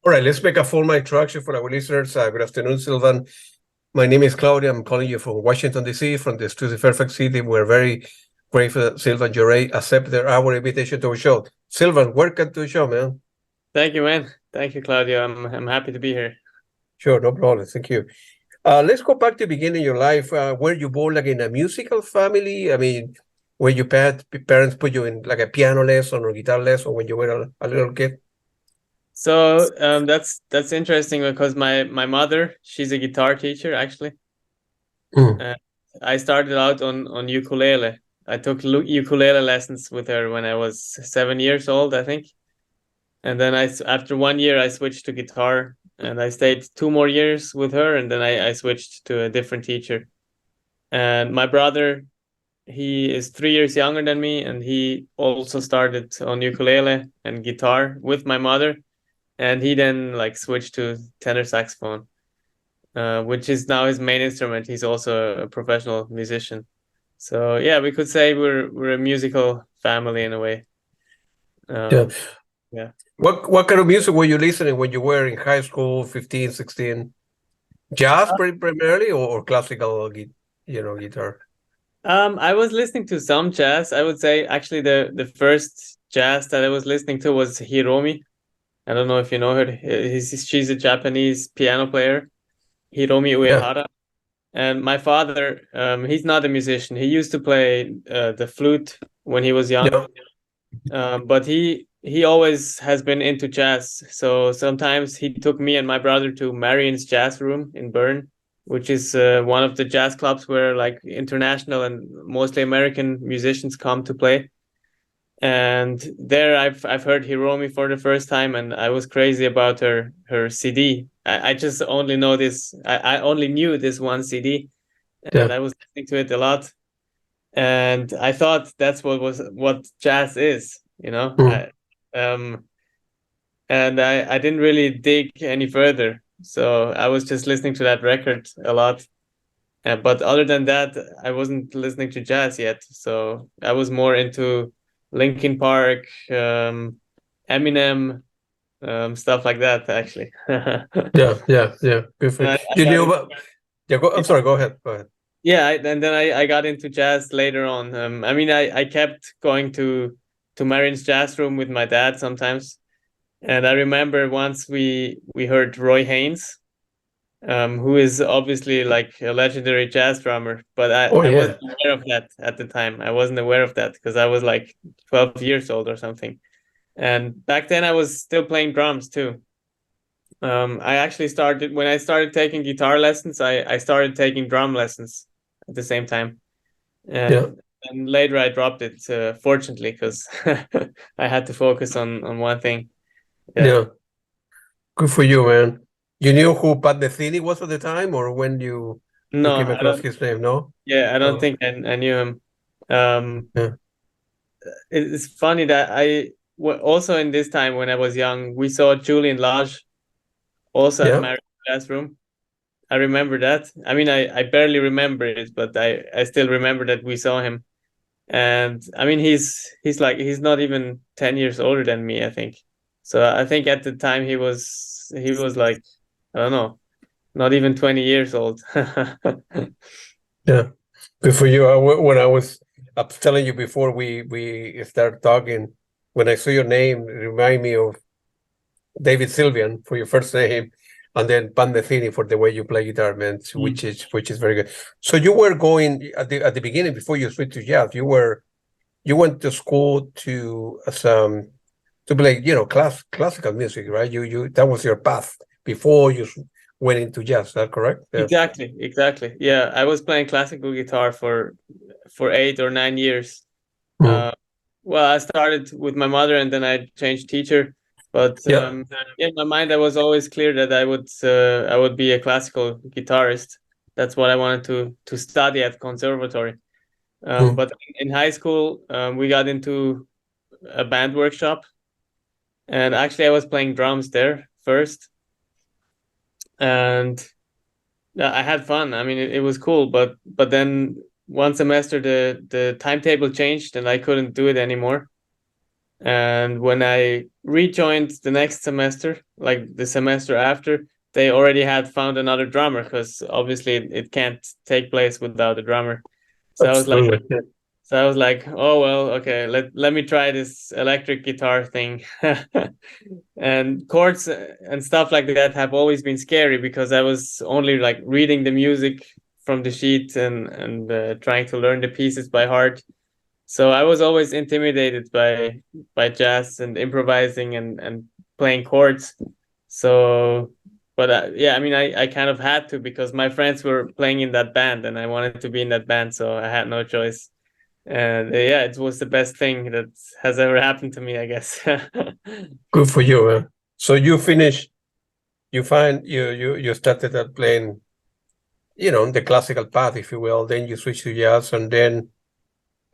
All right, let's make a formal introduction for our listeners. Good afternoon, Silvan. My name is Claudia. I'm calling you from Washington, D.C., from the studio Fairfax City. We're very grateful that Silvan Joray accepted our invitation to our show. Silvan, welcome to the show, man. Thank you, man. Thank you, Claudia. I'm happy to be here. Sure, no problem. Thank you. Let's go back to the beginning of your life. Were you born like in a musical family? I mean, were your parents put you in like a piano lesson or guitar lesson when you were a little kid? So that's interesting because my mother, she's a guitar teacher actually. I started out on ukulele. I took ukulele lessons with her when I was 7 years old, I think. And then after 1 year, I switched to guitar, and I stayed 2 more years with her, and then I switched to a different teacher. And my brother, he is 3 years younger than me, and he also started on ukulele and guitar with my mother. And he then like switched to tenor saxophone, which is now his main instrument. He's also a professional musician. So yeah, we could say we're a musical family in a way. Yeah. What kind of music were you listening when you were in high school, 15, 16? Jazz primarily or classical, guitar? I was listening to some jazz. I would say actually the first jazz that I was listening to was Hiromi. I don't know if you know her. She's a Japanese piano player, Hiromi Uehara. Yeah. And my father, he's not a musician. He used to play the flute when he was young. Yeah. But he always has been into jazz. So sometimes he took me and my brother to Marion's Jazz Room in Bern, which is one of the jazz clubs where like international and mostly American musicians come to play. And there I've heard Hiromi for the first time, and I was crazy about her CD. I just only know this. I only knew this one CD, and I was listening to it a lot. And I thought that's what jazz is, you know. And I didn't really dig any further, so I was just listening to that record a lot. But other than that, I wasn't listening to jazz yet. So I was more into Linkin Park, Eminem, stuff like that, actually. Yeah. Good for you. You knew about... Yeah, I'm sorry, go ahead. Yeah, and then I got into jazz later on. I mean, I kept going to Marion's Jazz Room with my dad sometimes. And I remember once we heard Roy Haynes, who is obviously like a legendary jazz drummer, but I wasn't aware of that at the time. I wasn't aware of that because I was like 12 years old or something. And back then I was still playing drums too. I actually started, when I started taking guitar lessons, I started taking drum lessons at the same time. And later I dropped it, fortunately, because I had to focus on one thing. Yeah. Good for you, man. You knew who Pat Metheny was at the time, or when you came across his name? No. Yeah, I don't think I knew him. It's funny that also in this time when I was young, we saw Julian Lage also at Marion's Jazz Room. I remember that. I mean, I barely remember it, but I still remember that we saw him. And I mean, he's not even 10 years older than me, I think. So I think at the time he was like, I don't know, not even 20 years old. Yeah, good for you. When I was telling you before we started talking, when I saw your name, it reminded me of David Sylvian for your first name, and then Pat Metheny for the way you play guitar, man, which is very good. So you were going at the beginning before you switched to jazz. You went to school to play, classical music, right? You that was your path before you went into jazz. Is that correct? Yeah. Exactly. Yeah, I was playing classical guitar for 8 or 9 years. Well, I started with my mother, and then I changed teacher. But in my mind, I was always clear that I would be a classical guitarist. That's what I wanted to study at conservatory. But in high school, we got into a band workshop, and actually I was playing drums there first, and I had fun. I mean, it was cool, but then one semester the timetable changed and I couldn't do it anymore. And when I rejoined the next semester, like the semester after, they already had found another drummer, because obviously it can't take place without a drummer. So Absolutely. I was like, oh well, okay, let me try this electric guitar thing. And chords and stuff like that have always been scary, because I was only like reading the music from the sheet and trying to learn the pieces by heart. So I was always intimidated by jazz and improvising and playing chords. So, but yeah, I mean, I kind of had to, because my friends were playing in that band and I wanted to be in that band, so I had no choice. And yeah, it was the best thing that has ever happened to me, I guess. Good for you. So you finished, you started at playing, the classical path, if you will, then you switched to jazz, and then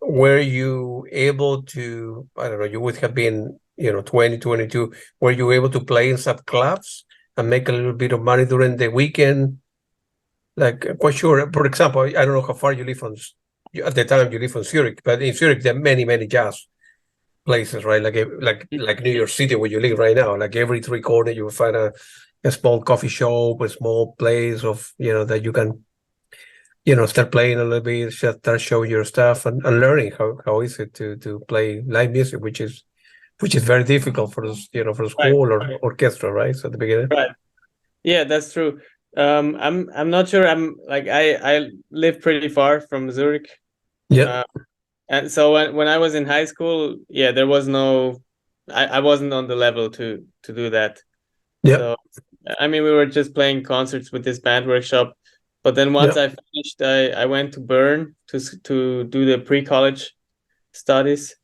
were you able to, I don't know, you would have been, 20, 22, were you able to play in some clubs and make a little bit of money during the weekend? Like, quite sure, for example, I don't know how far you live from, at the time you live from Zurich, but in Zurich, there are many, many jazz places, right? Like New York City, where you live right now. Like every 3 corners, you will find a small coffee shop, a small place of, that you can, start playing a little bit, start showing your stuff and learning how is it to play live music, which is very difficult for us, for school or orchestra, right? So at the beginning. Right. Yeah, that's true. I'm not sure. I'm like I live pretty far from Zurich. Yeah. And so when I was in high school, yeah, there was no, I wasn't on the level to do that. Yeah. So I mean, we were just playing concerts with this band workshop. But then once I finished, I went to Bern to do the pre-college studies,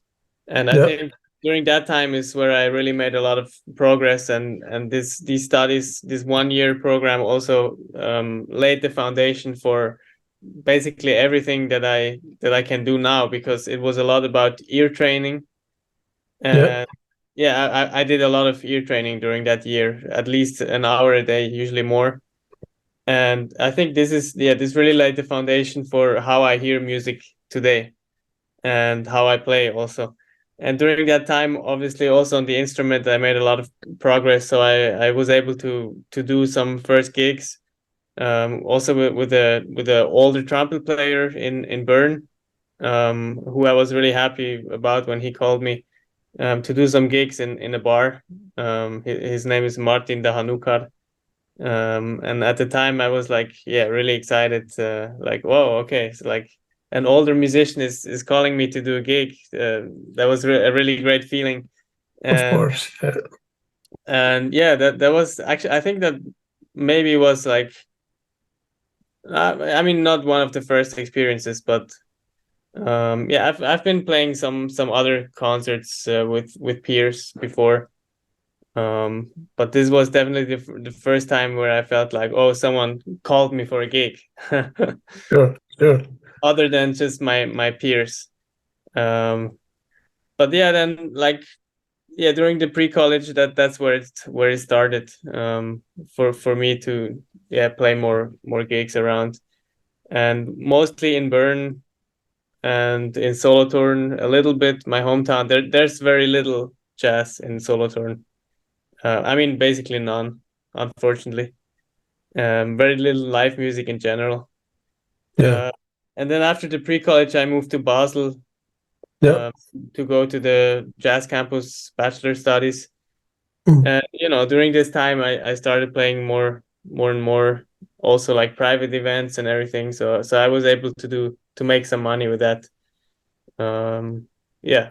and I think during that time is where I really made a lot of progress, and these studies, this 1 year program also laid the foundation for basically everything that I can do now, because it was a lot about ear training. And I did a lot of ear training during that year, at least an hour a day, usually more. And I think this really laid the foundation for how I hear music today and how I play also. And during that time, obviously, also on the instrument, I made a lot of progress. So I was able to do some first gigs, also with a older trumpet player in Bern, who I was really happy about when he called me to do some gigs in a bar. His name is Martin Dahanukar. And at the time I was like, yeah, really excited, like, whoa, okay, so like an older musician is calling me to do a gig. That was a really great feeling. Of course. And yeah, that was actually, I think that maybe was like, I mean, not one of the first experiences, but yeah, I've been playing some other concerts with peers before. But this was definitely the first time where I felt like, oh, someone called me for a gig. Sure. Other than just my peers. But yeah, then like, yeah, during the pre-college, that's where it started, for me to play more gigs around, and mostly in Bern and in Solothurn a little bit, my hometown. There's very little jazz in Solothurn. I mean, basically none, unfortunately. Very little live music in general. Yeah. And then after the pre-college, I moved to Basel to go to the Jazzcampus Bachelor Studies. And during this time, I started playing more and more, also like private events and everything. So I was able to make some money with that. Yeah.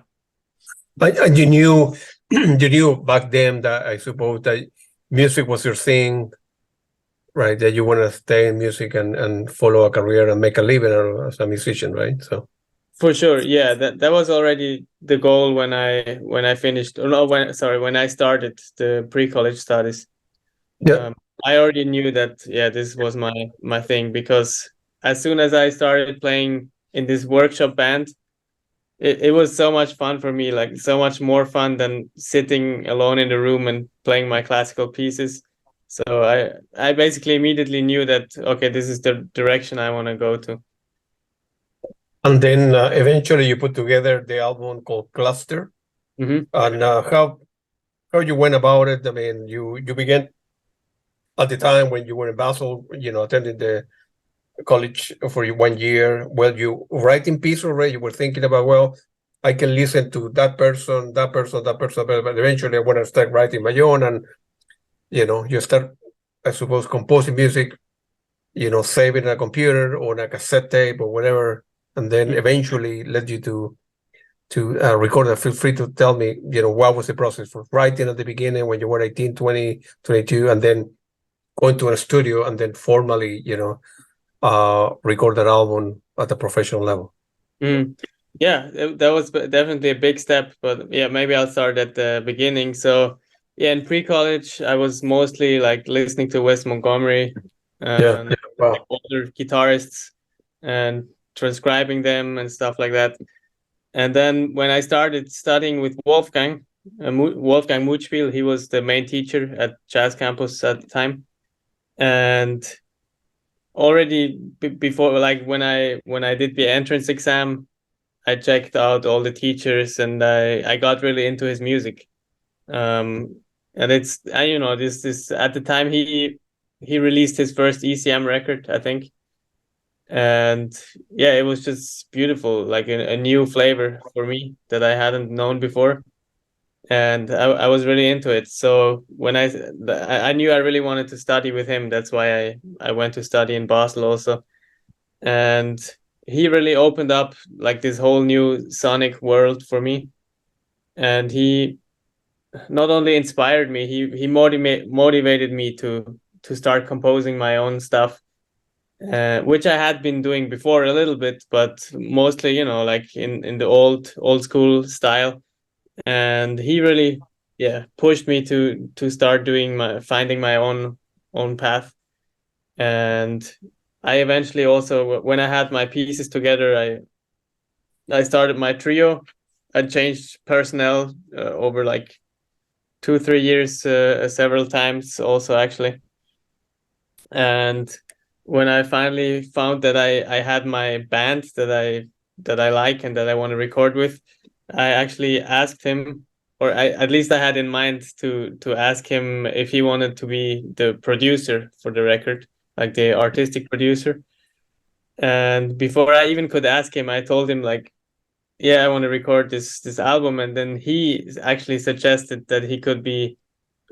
And you knew back then that, I suppose, that music was your thing, right? That you want to stay in music and follow a career and make a living as a musician, right? So for sure, yeah, that was already the goal when I finished. Or no, when I started the pre-college studies. yeah. I already knew that this was my thing, because as soon as I started playing in this workshop band, it was so much fun for me, like so much more fun than sitting alone in the room and playing my classical pieces. So I basically immediately knew that, okay, this is the direction I want to go to. And then eventually you put together the album called Cluster. Mm-hmm. And how how you went about it. I mean, you began at the time when you were in Basel, attending the college for 1 year. Well, you writing piece already. You were thinking about, well, I can listen to that person, that person, that person, but eventually I want to start writing my own, and you start, I suppose, composing music, save it in a computer or on a cassette tape or whatever, and then eventually led you to record it. Feel free to tell me, what was the process for writing at the beginning when you were 18, 20, 22, and then going to a studio and then formally, record an album at a professional level. Yeah, that was definitely a big step, but yeah, maybe I'll start at the beginning. So yeah, in pre-college, I was mostly like listening to Wes Montgomery, Wow. like older guitarists, and transcribing them and stuff like that. And then when I started studying with Wolfgang Muthspiel, he was the main teacher at Jazzcampus at the time. And already before, like when I did the entrance exam, I checked out all the teachers, and I got really into his music. And it's this at the time he released his first ECM record, I think. And yeah, it was just beautiful, like a new flavor for me that I hadn't known before, and I was really into it. So when I knew I really wanted to study with him, that's why I went to study in Basel also. And he really opened up like this whole new sonic world for me, and he not only inspired me, he motivated me to start composing my own stuff, which I had been doing before a little bit, but mostly, like in the old school style. And he really, pushed me to start finding my own path. And I eventually also, when I had my pieces together, I started my trio. I changed personnel over like 2-3 years, several times also, actually. And when I finally found that I had my band that I like and that I want to record with, I actually asked him, or at least I had in mind to ask him if he wanted to be the producer for the record, like the artistic producer. And before I even could ask him, I told him like, yeah, I want to record this album. And then he actually suggested that he could be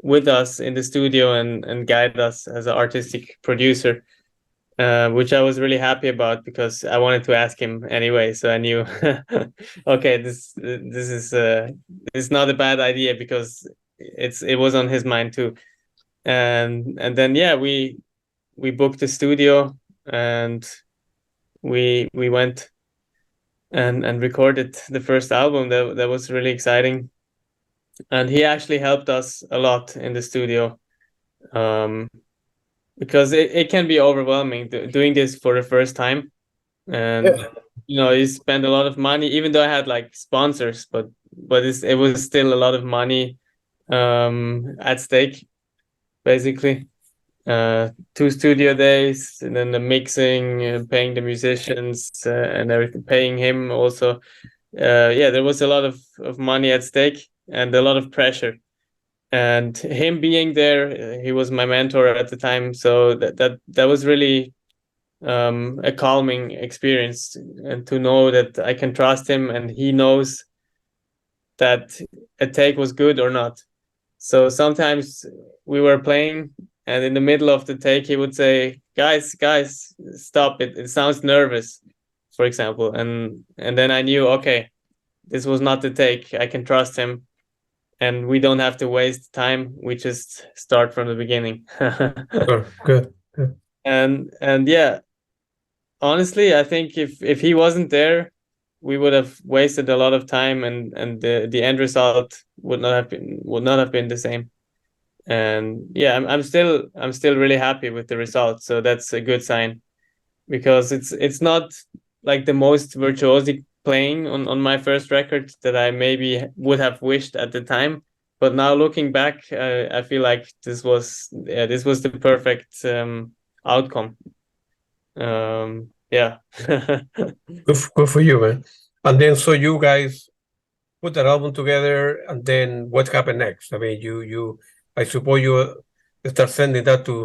with us in the studio and guide us as an artistic producer, which I was really happy about because I wanted to ask him anyway. So I knew, okay, this is not a bad idea because it was on his mind too. And then we booked the studio, and we went and recorded the first album. That was really exciting. And he actually helped us a lot in the studio, because it can be overwhelming doing this for the first time. And you spend a lot of money, even though I had like sponsors, but it was still a lot of money at stake, basically. 2 studio days, and then the mixing, paying the musicians, and everything, paying him also. There was a lot of money at stake and a lot of pressure. And him being there, he was my mentor at the time, so that was really a calming experience, and to know that I can trust him and he knows that a take was good or not. So sometimes we were playing, and in the middle of the take he would say, guys, stop it sounds nervous, for example. And then I knew, okay, this was not the take, I can trust him, and we don't have to waste time, we just start from the beginning. Good. And yeah, honestly, I think if he wasn't there, we would have wasted a lot of time, and the end result would not have been the same. And yeah, I'm still really happy with the result, so that's a good sign, because it's not like the most virtuosic playing on my first record that I maybe would have wished at the time, but now looking back, I feel like this was the perfect outcome. Yeah. Good for you, man. And then, so you guys, put that album together, and then what happened next? I mean, I suppose you start sending that to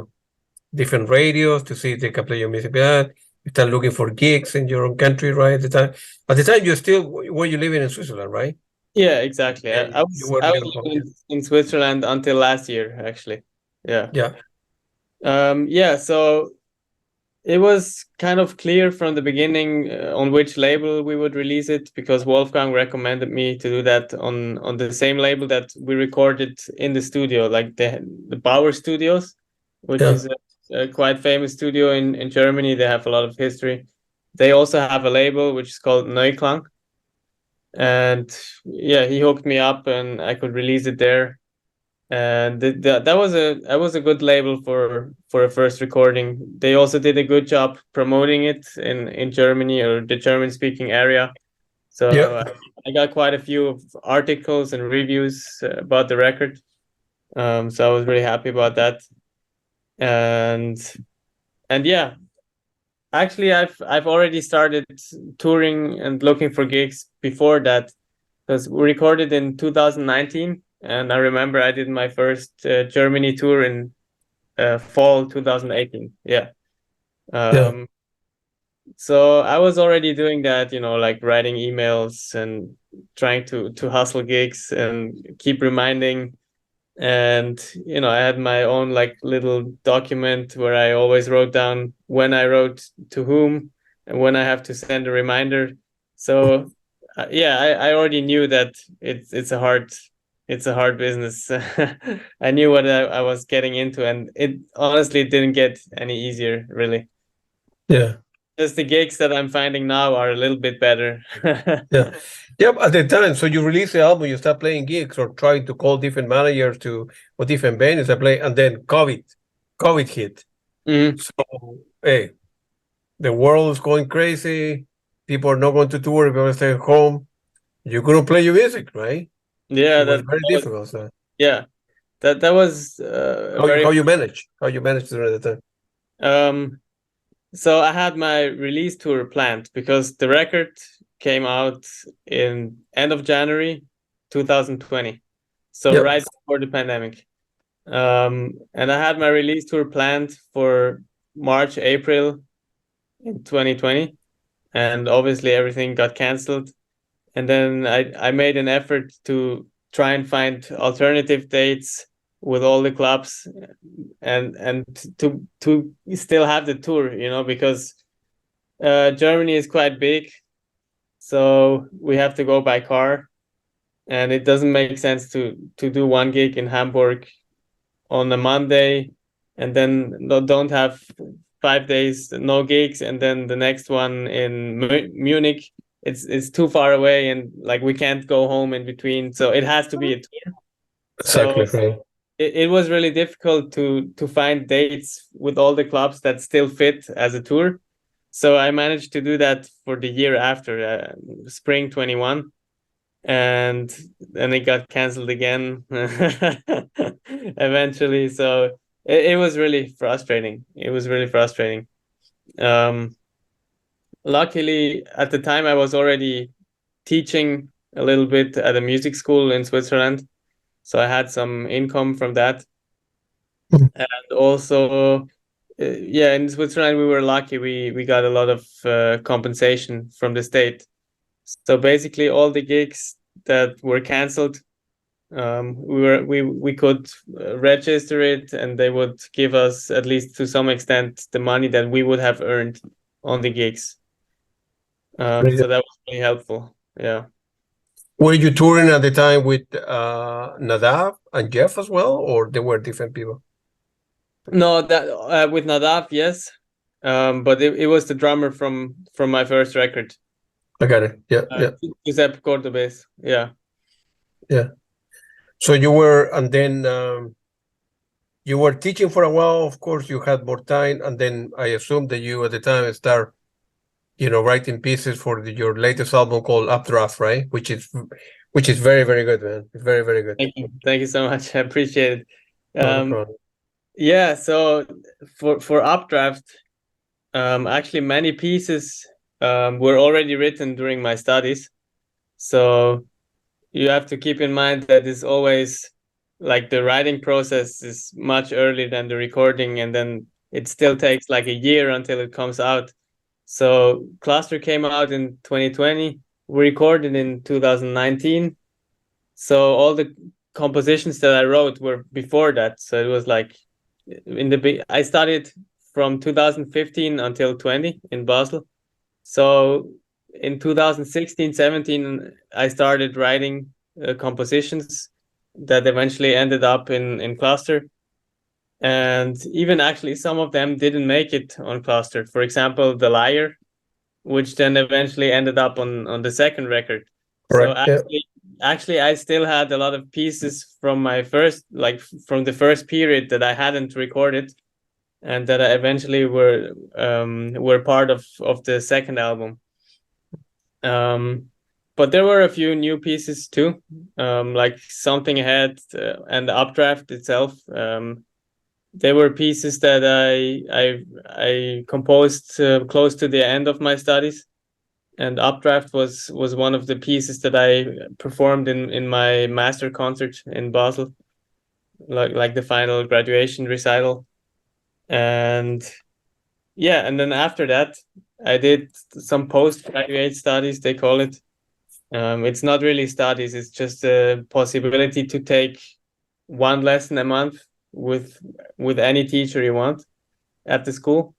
different radios to see if they can play your music. Band. You start looking for gigs in your own country, right? At the time, you still were you living in Switzerland, right? Yeah, exactly. And you were I living was home. in Switzerland until last year, actually. Yeah. Yeah. Yeah, so it was kind of clear from the beginning on which label we would release it, because Wolfgang recommended me to do that on the same label that we recorded in the studio, like the Bauer Studios, which Yeah. is a quite famous studio in Germany. They have a lot of history. They also have a label which is called Neuklang. And yeah, he hooked me up and I could release it there. And that was a good label for a first recording. They also did a good job promoting it in Germany or the German speaking area. So Yeah. I got quite a few articles and reviews about the record. So I was really happy about that. And yeah, actually I've already started touring and looking for gigs before that, because we recorded in 2019, and I remember I did my first Germany tour in fall 2018. Yeah. Yeah. So I was already doing that, like writing emails and trying to hustle gigs and keep reminding. And I had my own like little document where I always wrote down when I wrote to whom and when I have to send a reminder. So yeah, I already knew that it's a hard business. I knew what I was getting into, and it honestly didn't get any easier, really. Yeah. Just the gigs that I'm finding now are a little bit better. Yeah. Yep. At the time, so you release the album, you start playing gigs or trying to call different managers or different venues to play, and then COVID hit. Mhm. So hey, the world is going crazy. People are not going to tour. People are staying home. You couldn't play your music, right? Yeah, It was very was, difficult. So yeah, that was a very how you manage? How you manage during the time? So I had my release tour planned because the record came out in end of January 2020. So Yep. right before the pandemic. And I had my release tour planned for March, April in 2020. And obviously everything got canceled. And then I made an effort to try and find alternative dates with all the clubs and to still have the tour, because Germany is quite big, so we have to go by car, and it doesn't make sense to do one gig in Hamburg on a Monday and then don't have 5 days no gigs, and then the next one in Munich. It's too far away, and like we can't go home in between, so it has to be a tour. Exactly. So Right. it was really difficult to find dates with all the clubs that still fit as a tour. So I managed to do that for the year after, spring 21, and then it got canceled again eventually. So it was really frustrating. It was really frustrating. Luckily, at the time, I was already teaching a little bit at a music school in Switzerland. So I had some income from that. And also, yeah, in Switzerland, we were lucky. We got a lot of compensation from the state. So basically, all the gigs that were canceled, we could register it, and they would give us, at least to some extent, the money that we would have earned on the gigs. So that was really helpful. Yeah. Were you touring at the time with Nadav and Jeff as well, or they were different people? No, that with Nadav, yes. But it was the drummer from my first record. I got it. Yeah, yeah, Giuseppe Cordobes. Yeah. yeah. So you were, and then you were teaching for a while. Of course, you had more time, and then I assume that you at the time start, writing pieces for your latest album called Updraft, right? Which is very, very good, man. It's very, very good. Thank you so much. I appreciate it. No problem. Yeah. So for Updraft, actually many pieces were already written during my studies. So you have to keep in mind that it's always like the writing process is much earlier than the recording, and then it still takes like a year until it comes out. So Cluster came out in 2020. We recorded in 2019. So all the compositions that I wrote were before that. So it was like I started from 2015 until 20 in Basel. So in 2016, 17, I started writing compositions that eventually ended up in Cluster. And even actually some of them didn't make it on Cluster. For example, The Liar, which then eventually ended up on the second record. So Correct. actually I still had a lot of pieces from my first, like from the first period that I hadn't recorded, and that I eventually were part of the second album. But there were a few new pieces too, like Something Ahead and the Updraft itself. They were pieces that I composed close to the end of my studies, and Updraft was one of the pieces that I performed in my master concert in Basel, like the final graduation recital. And yeah, and then after that, I did some postgraduate studies, they call it. It's not really studies, it's just a possibility to take one lesson a month with any teacher you want at the school.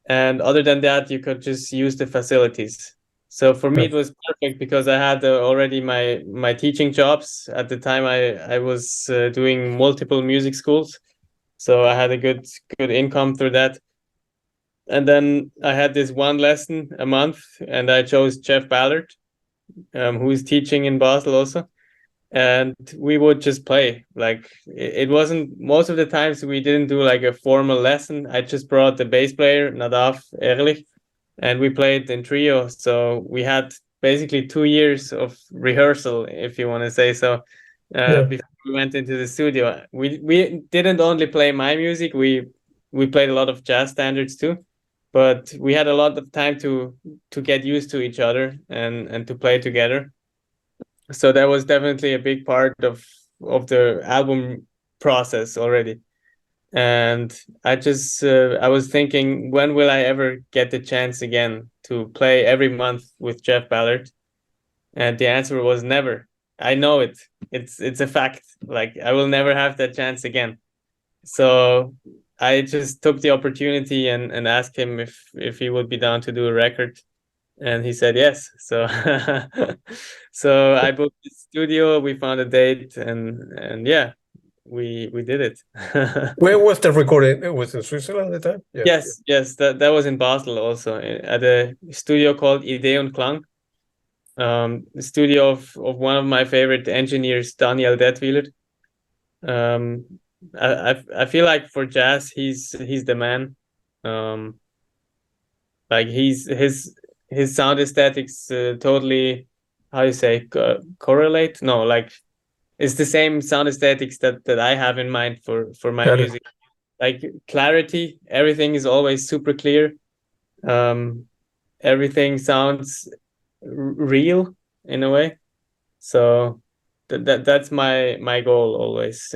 And other than that, you could just use the facilities. So for me, it was perfect because I had already my teaching jobs. At the time, I was doing multiple music schools. So I had a good income through that. And then I had this one lesson a month, and I chose Jeff Ballard, who is teaching in Basel also. And we would just play. Like it wasn't, most of the times we didn't do like a formal lesson. I just brought the bass player, Nadav Ehrlich, and we played in trio. So we had basically 2 years of rehearsal, if you want to say so, before we went into the studio. We didn't only play my music, we played a lot of jazz standards too, but we had a lot of time to get used to each other and to play together. So that was definitely a big part of the album process already. And I just I was thinking, when will I ever get the chance again to play every month with Jeff Ballard? And the answer was never. I know it. It's a fact. Like I will never have that chance again. So I just took the opportunity and asked him if he would be down to do a record, and he said yes. So so I booked the studio, we found a date, and yeah, we did it. Where was the recording? It was in Switzerland at the time? Yeah. Yes, that was in Basel also, at a studio called Idee und Klang, the studio of one of my favorite engineers, Daniel Detwiler. I feel like for jazz he's the man. Like his sound aesthetics totally, how you say, correlate? No, like it's the same sound aesthetics that I have in mind for my music. Like clarity, everything is always super clear. Everything sounds real in a way. So that's my goal always.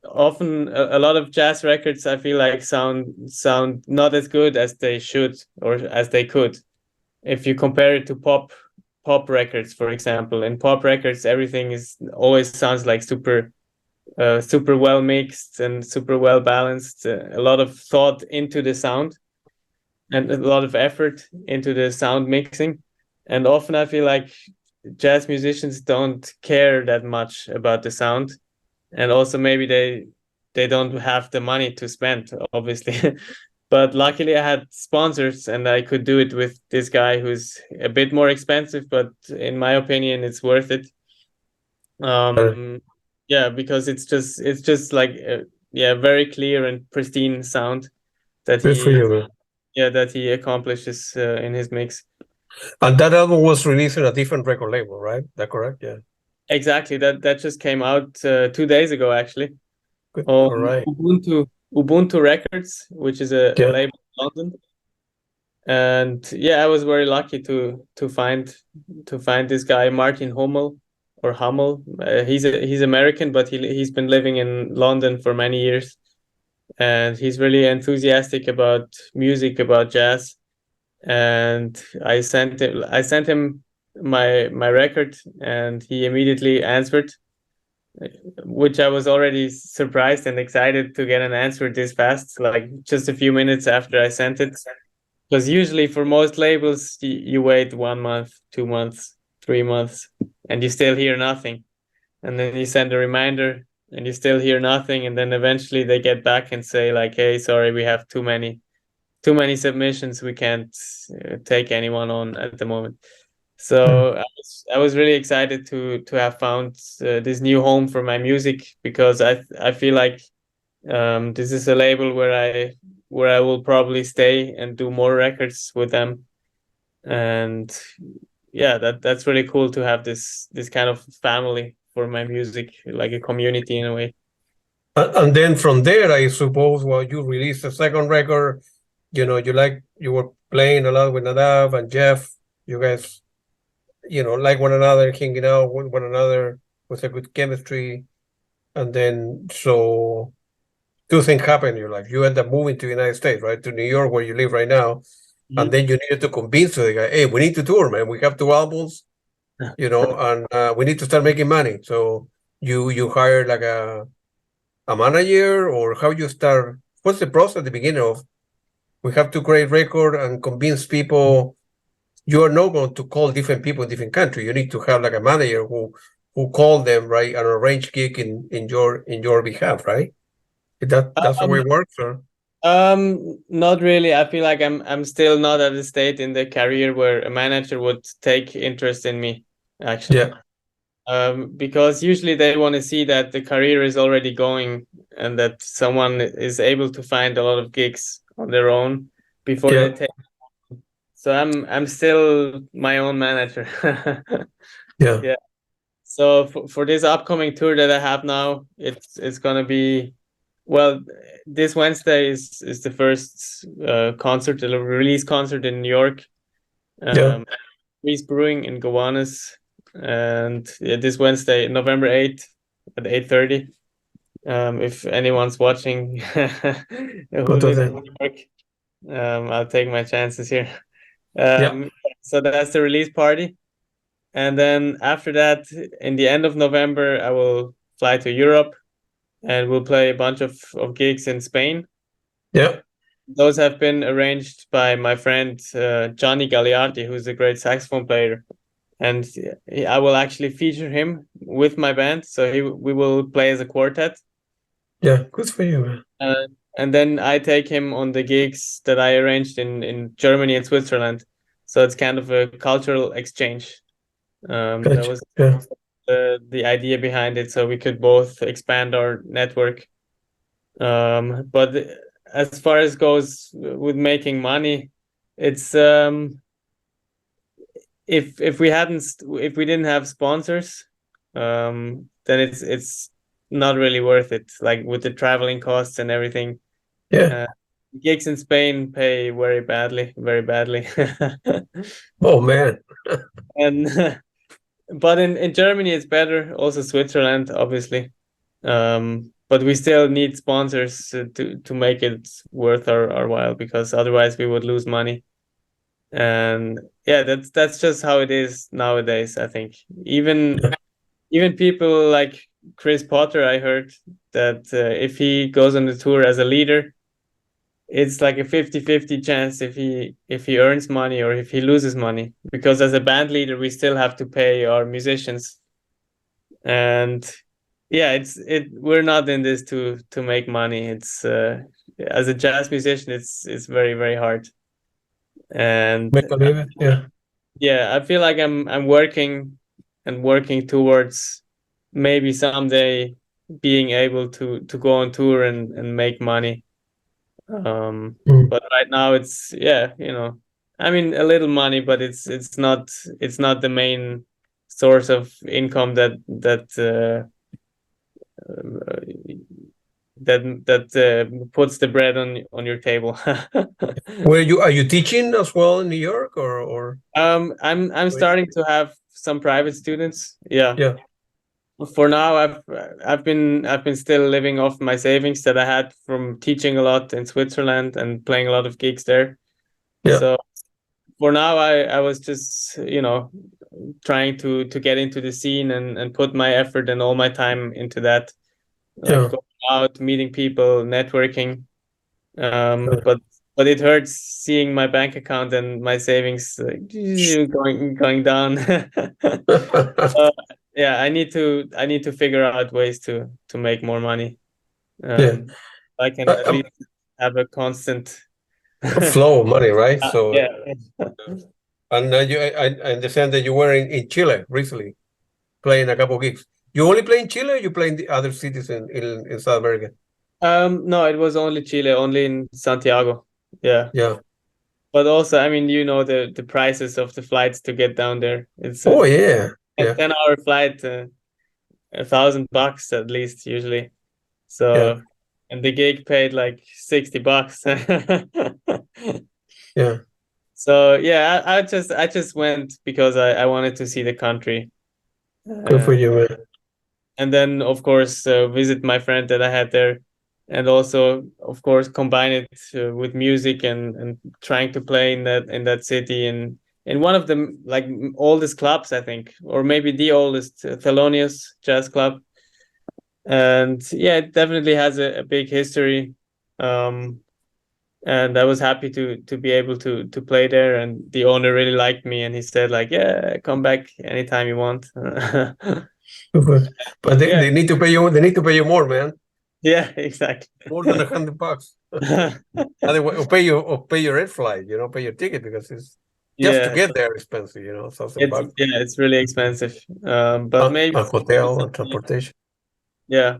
Often a lot of jazz records I feel like sound not as good as they should or as they could. If you compare it to pop records, for example, in pop records everything is always sounds like super well mixed and super well balanced, a lot of thought into the sound and a lot of effort into the sound mixing. And often I feel like jazz musicians don't care that much about the sound, and also maybe they don't have the money to spend, obviously. But luckily I had sponsors and I could do it with this guy who's a bit more expensive, but in my opinion it's worth it. Yeah, because it's just like very clear and pristine sound that he accomplishes in his mix. And that album was released on a different record label, right? That correct? Yeah. Exactly. That just came out 2 days ago, actually. Good. On All right. Ubuntu Records, which is a label in London. And yeah, I was very lucky to find this guy Martin Hummel or Hummel. He's American, but he's been living in London for many years, and he's really enthusiastic about music, about jazz. And I sent him my record, and he immediately answered, which I was already surprised and excited to get an answer this fast, like just a few minutes after I sent it. Because usually for most labels, you wait 1 month, 2 months, 3 months, and you still hear nothing. And then you send a reminder and you still hear nothing. And then eventually they get back and say like, hey, sorry, we have too many submissions. We can't take anyone on at the moment. So I was really excited to have found this new home for my music, because I feel like this is a label where I will probably stay and do more records with them. And yeah, that's really cool to have this kind of family for my music, like a community in a way. And then from there, I suppose, well, you released a second record. You were playing a lot with Nadav and Jeff. You guys, like one another, hanging out with one another with a good chemistry. And then, so two things happened in your life. You end up moving to the United States, right? To New York, where you live right now. Mm-hmm. And then you needed to convince the guy, hey, we need to tour, man. We have 2 albums, and we need to start making money. So you hired like a manager, or how you start? What's the process at the beginning of, we have to create record and convince people? You are not going to call different people in different countries. You need to have like a manager who call them, right, and arrange gig in your behalf, right? That's the way it works, or? Not really. I feel like I'm still not at a state in the career where a manager would take interest in me, actually. Yeah. Because usually they want to see that the career is already going and that someone is able to find a lot of gigs on their own before they take. So I'm still my own manager. Yeah. So for this upcoming tour that I have now, it's gonna be, well, this Wednesday is the first concert, the release concert in New York. Reese Brewing in Gowanus, and this Wednesday, November 8th at 8:30. If anyone's watching who lives in New York, I'll take my chances here. So that's the release party. And then after that, in the end of November, I will fly to Europe and we'll play a bunch of gigs in Spain. Yeah. Those have been arranged by my friend Johnny Gagliardi, who's a great saxophone player. And I will actually feature him with my band. So we will play as a quartet. Yeah, good for you, man. And then I take him on the gigs that I arranged in Germany and Switzerland. So it's kind of a cultural exchange. That was the idea behind it, so we could both expand our network. But as far as goes with making money, it's if we didn't have sponsors, then it's not really worth it. Like with the traveling costs and everything. Yeah. Gigs in Spain pay very badly. Oh man. And but in Germany it's better, also Switzerland obviously, but we still need sponsors to make it worth our while, because otherwise we would lose money. And yeah, that's just how it is nowadays. I think even people like Chris Potter, I heard that if he goes on the tour as a leader, it's like a 50-50 chance if he earns money or if he loses money, because as a band leader we still have to pay our musicians. And yeah, we're not in this to make money. It's as a jazz musician it's very, very hard. And yeah, I feel like I'm working towards maybe someday being able to go on tour and make money. But right now it's I mean a little money, but it's not the main source of income that puts the bread on your table. Are you teaching as well in New York, or? I'm starting to have some private students. Yeah. for now, I've been still living off my savings that I had from teaching a lot in Switzerland and playing a lot of gigs there. Yeah. So for now, I was just trying to get into the scene and put my effort and all my time into that, like Yeah. going out, meeting people, networking. Yeah. But it hurts seeing my bank account and my savings going down. Yeah, I need to figure out ways to make more money. Yeah. I can at least have a constant Flow of money, right? So, yeah. and I understand that you were in Chile recently, playing a couple gigs. You only play in Chile, or you play in the other cities in South America? No, it was only Chile, only in Santiago. Yeah. Yeah. But also, I mean, the prices of the flights to get down there. It's Oh yeah. a Yeah. 10-hour flight, $1,000 at least usually. So, Yeah. and the gig paid like $60. Yeah. So yeah, I just went because I wanted to see the country. Good for you, man. And then of course visit my friend that I had there, and also of course combine it with music and trying to play in that city and in one of the like oldest clubs, I think, or maybe the oldest, Thelonious Jazz Club. And yeah, it definitely has a big history. And I was happy to be able to play there, and the owner really liked me, and he said like, yeah, come back anytime you want. Good. But Yeah. they need to pay you. They need to pay you more, man. Yeah, exactly. More than $100. Otherwise, or pay your air flight. Pay your ticket, because it's just to Yeah, get there expensive. $1,000. it's really expensive. But maybe A hotel and transportation. yeah.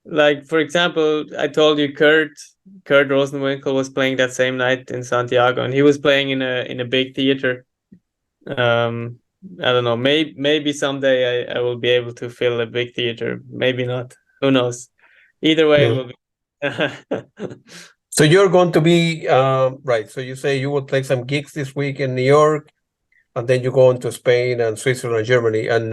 Like for example, I told you Kurt Rosenwinkel was playing that same night in Santiago, and he was playing in a big theater. I don't know. Maybe someday I will be able to fill a big theater. Maybe not. Who knows? Either way, it will be. So you're going to be right. So you say you will play some gigs this week in New York, and then you go on to Spain and Switzerland, Germany, and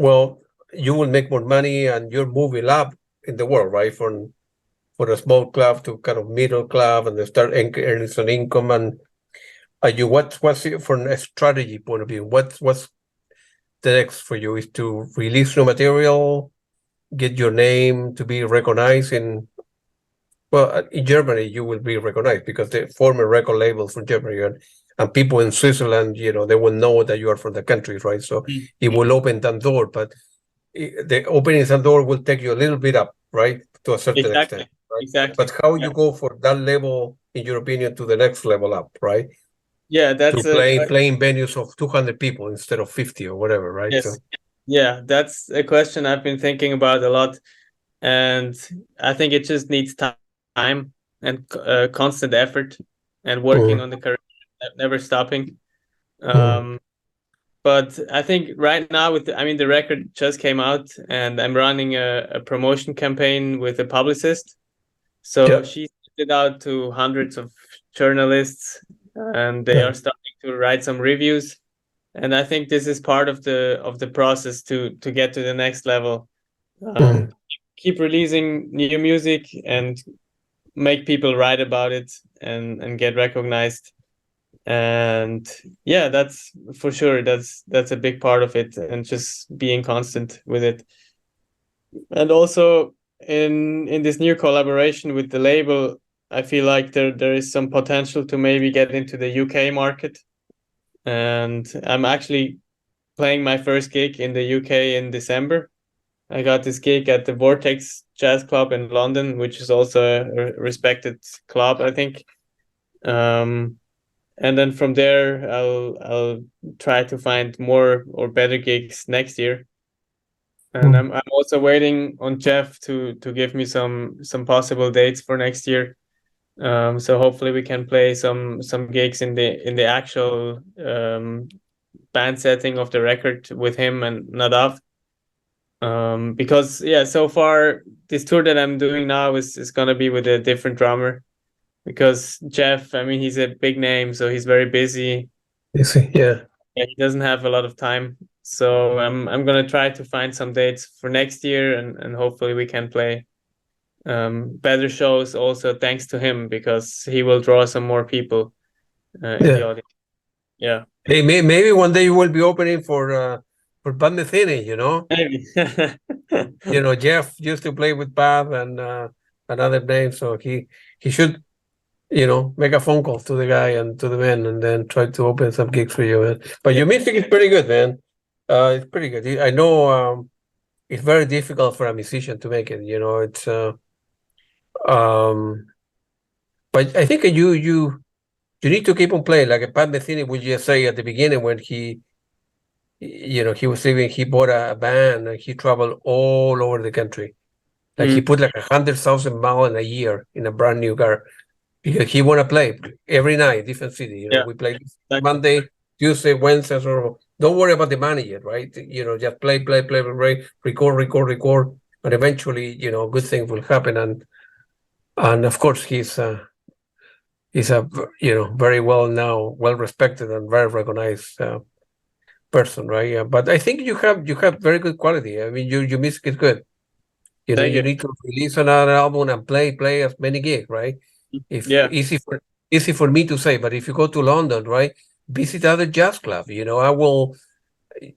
well, you will make more money, and you're moving up in the world, right? From a small club to kind of middle club, and then start earning some income. And what's from a strategy point of view? What's the next for you? Is to release new material, get your name to be recognized in Germany. You will be recognized because the former record labels from Germany and people in Switzerland, they will know that you are from the country, right? So it will open that door, but the opening that door will take you a little bit up, right, to a certain extent, right? Exactly. But how you go for that level, in your opinion, to the next level up, right? Yeah, that's to playing venues of 200 people instead of 50 or whatever, right? Yes. Yeah, that's a question I've been thinking about a lot, and I think it just needs time and constant effort and working on the career, never stopping. But I think right now the record just came out, and I'm running a promotion campaign with a publicist. So she sent it out to hundreds of journalists, and they are starting to write some reviews. And I think this is part of the process to get to the next level. Keep releasing new music and make people write about it and get recognized. And yeah, that's for sure. That's a big part of it, and just being constant with it. And also in this new collaboration with the label, I feel like there is some potential to maybe get into the UK market. And I'm actually playing my first gig in the UK in December. I got this gig at the Vortex Jazz Club in London, which is also a respected club, I think. And then from there, I'll try to find more or better gigs next year. And I'm also waiting on Jeff to give me some possible dates for next year. So hopefully we can play some gigs in the actual band setting of the record with him and Nadav. Because so far this tour that I'm doing now is gonna be with a different drummer, because Jeff, he's a big name, so he's very busy. Yeah. he doesn't have a lot of time. So I'm gonna try to find some dates for next year, and hopefully we can play better shows also thanks to him, because he will draw some more people in the Yeah. audience. Yeah, Hey, maybe one day you will be opening for Pat Metheny, you know? maybe. You know, Jeff used to play with Pat and another name, so he should, you know, make a phone call to the guy and to the man, and then try to open some gigs for you, man. But your music is pretty good, man. It's pretty good. I know it's very difficult for a musician to make it. You know, it's um, but I think you need to keep on playing. Like Pat Metheny would just say at the beginning when you know, he was living, he bought a van and he traveled all over the country. Like he put like 100,000 miles in a year in a brand new car because he want to play every night, different city. You know, Yeah, we play exactly. Monday, Tuesday, Wednesday, or don't worry about the money yet, right? You know, just play, record, and eventually, you know, good things will happen. And of course, he's a you know, very well now, well respected and very recognized person, right? Yeah, but I think you have very good quality. I mean, your music is good. You know, Thank you you. need to release another album and play as many gigs, right? If Yeah, easy for me to say, but if you go to London, right, visit other jazz club. You know, I will,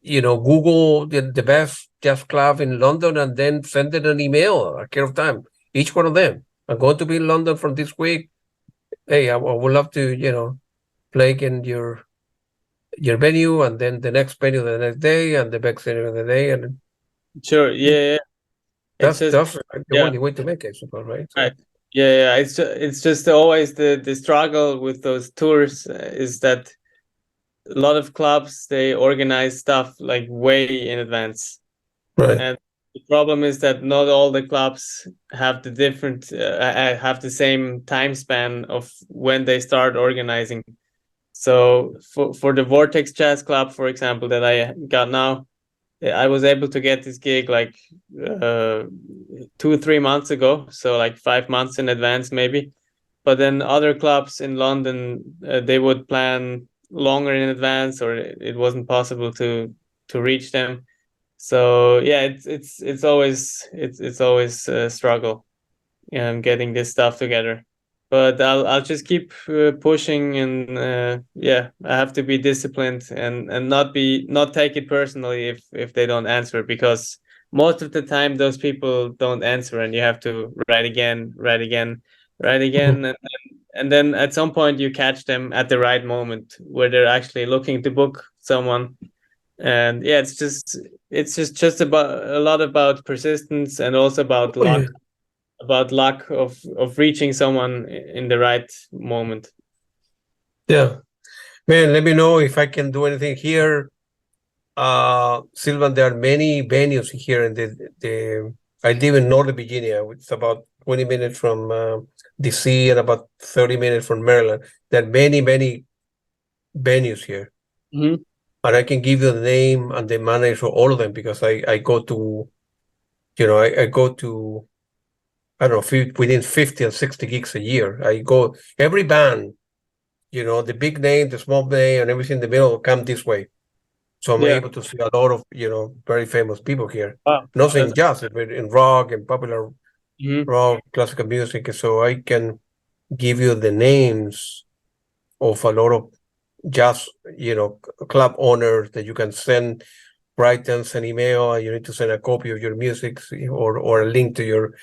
you know, Google the best jazz club in London and then send it an email ahead of time. Each one of them. I'm going to be in London from this week. Hey, I would love to, you know, play in your venue, and then the next venue the next day, and the next venue the day, and sure. Yeah. It's just that's the yeah, only way to make it, I suppose, right? So, right. Yeah. It's just always the struggle with those tours is that a lot of clubs, they organize stuff like way in advance, right. and the problem is that not all the clubs have have the same time span of when they start organizing. So for the Vortex Jazz Club, for example, that I got now, I was able to get this gig like 2-3 months ago, so like 5 months in advance maybe. But then other clubs in London, they would plan longer in advance, or it wasn't possible to reach them. So yeah, it's always a struggle getting this stuff together. But I'll just keep pushing, and yeah, I have to be disciplined and not take it personally if they don't answer, because most of the time those people don't answer, and you have to write again, and then at some point you catch them at the right moment where they're actually looking to book someone. And yeah, it's just about a lot about persistence, and also about Oh, yeah. luck of reaching someone in the right moment. Yeah. Man, let me know if I can do anything here. Silvan, there are many venues here in the I live in Northern Virginia. It's about 20 minutes from DC and about 30 minutes from Maryland. There are many venues here. Mm-hmm. And I can give you the name and the manager for all of them because I go to, you know, I go to, I don't know, within 50 and 60 gigs a year. I go, every band, you know, the big name, the small name, and everything in the middle come this way. So I'm Yeah. able to see a lot of, you know, very famous people here. Wow. Not in jazz, but in rock and popular Mm-hmm. rock, classical music. So I can give you the names of a lot of jazz, you know, club owners that you can write them, send email. You need to send a copy of your music or a link to your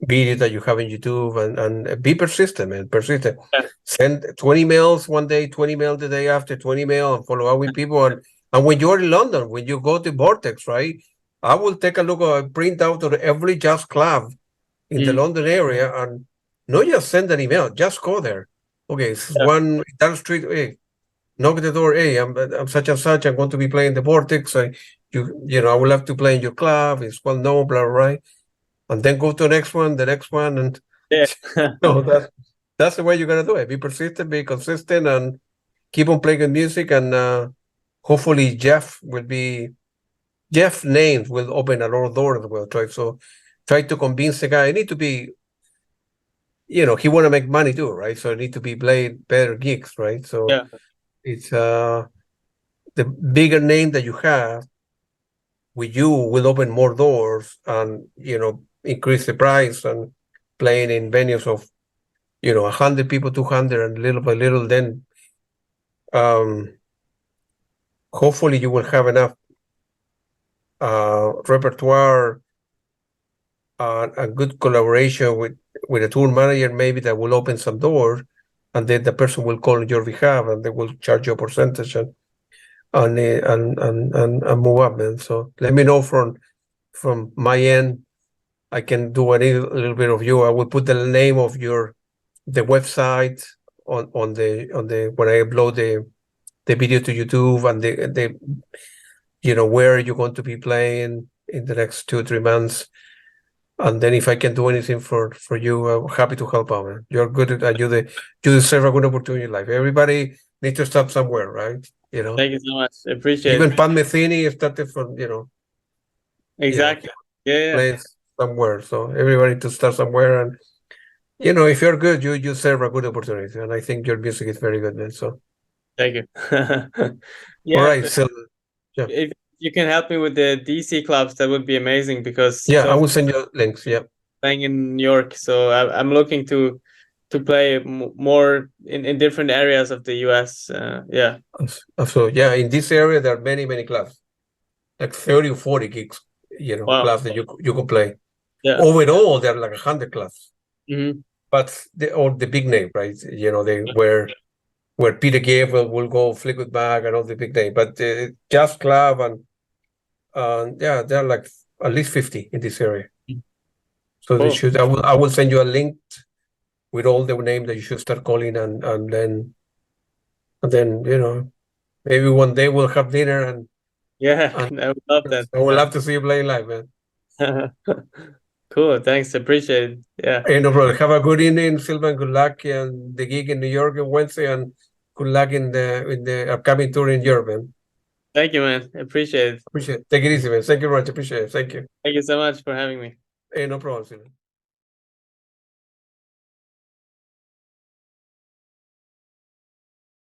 video that you have on YouTube, and be persistent, man. Persistent. Yeah. Send 20 mails one day, 20 mail the day after, 20 mail, and follow up with people. And when you're in London, when you go to Vortex, right, I will take a look at print out of every jazz club in the London area, and not just send an email, just go there. Okay, one down the street. Hey, knock at the door. Hey, I'm such and such. I'm going to be playing the Vortex. You know, I would love to play in your club. It's well known, blah, blah, right? And then go to the next one, and Yeah. no, that's the way you're gonna do it. Be persistent, be consistent, and keep on playing good music. And hopefully, Jeff names will open a lot of doors. We'll try to convince the guy. I need to be, you know, he want to make money too, right? So it need to be played better gigs, right? So Yeah. It's the bigger name that you have with you will open more doors and, increase the price, and playing in venues of, 100 people, 200, and little by little, then hopefully you will have enough repertoire and a good collaboration with a tour manager, maybe, that will open some doors, and then the person will call on your behalf and they will charge you a percentage and move up, man. So let me know from my end. I can do a little bit of you. I will put the name of the website on the when I upload the video to YouTube, and the where you're going to be playing in the next 2-3 months. And then if I can do anything for you, I'm happy to help out, man. You're good at you deserve a good opportunity in life. Everybody needs to start somewhere, right? Thank you so much. I appreciate Even it. Pat Metheny started from Exactly. Yeah. place somewhere. So everybody to start somewhere, and if you're good, you serve a good opportunity. And I think your music is very good, man. So thank you. all right, so if you can help me with the DC clubs, that would be amazing, because I will send you links. Yeah, playing in New York, so I'm looking to play more in different areas of the US. Yeah. So in this area there are many clubs, like 30 or 40 gigs, Wow. clubs that you can play. Yeah. Overall, there are like 100 clubs. Mm-hmm. But the big name, right? Where Peter Gabriel will go, Fleetwood Mac, and all the big name. But the jazz club and there are like at least 50 in this area. So they should. I will send you a link with all the names that you should start calling, and then maybe one day we'll have dinner, and I would love that. I would love to see you playing live, man. Cool, thanks, appreciate it. Yeah. Hey, no problem. Have a good evening, Silvan. Good luck in the gig in New York on Wednesday, and good luck in the upcoming tour in Europe, man. Thank you, man. Appreciate it. Take it easy, man. Thank you very much. Appreciate it. Thank you. Thank you so much for having me. Hey, no problem, Silvan.